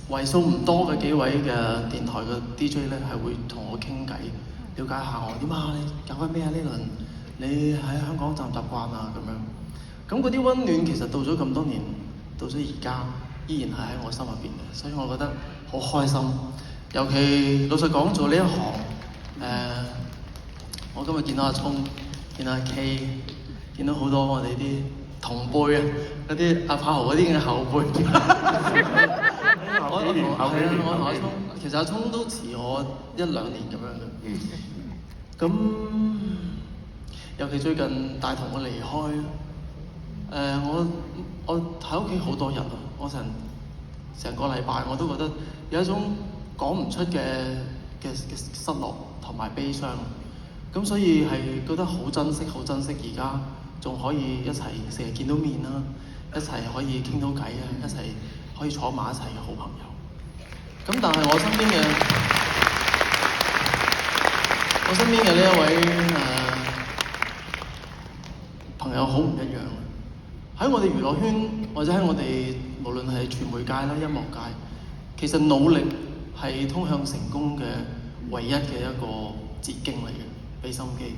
為數唔多嘅幾位嘅電台嘅 DJ 咧，係會同我傾偈，了解下我點啊，你搞緊咩啊呢輪？你喺香港習唔習慣啊咁樣？咁嗰啲溫暖其實到咗咁多年，到咗而家依然係喺我心入邊嘅，所以我覺得好開心。尤其老實講做呢一行，我今日見到阿聰，見到阿 K， 見到好多我哋啲同輩啊，嗰啲阿柏豪嗰啲嘅後輩。我同阿聰，其實阿聰都遲我1-2年咁樣嘅。咁尤其最近大同我離開，我喺屋企好多日啊，我成個禮拜我都覺得有一種講唔出嘅失落同埋悲傷。咁所以係覺得好珍惜而家仲可以一齊成日見到面啦，一齊可以傾到偈啊，一齊可以坐埋一齊嘅好朋友。咁但係我身邊嘅呢一位朋友好唔一樣。喺我哋娛樂圈或者喺我哋無論係傳媒界啦、音樂界，其實努力係通向成功嘅唯一嘅一個捷徑嚟嘅，俾心機。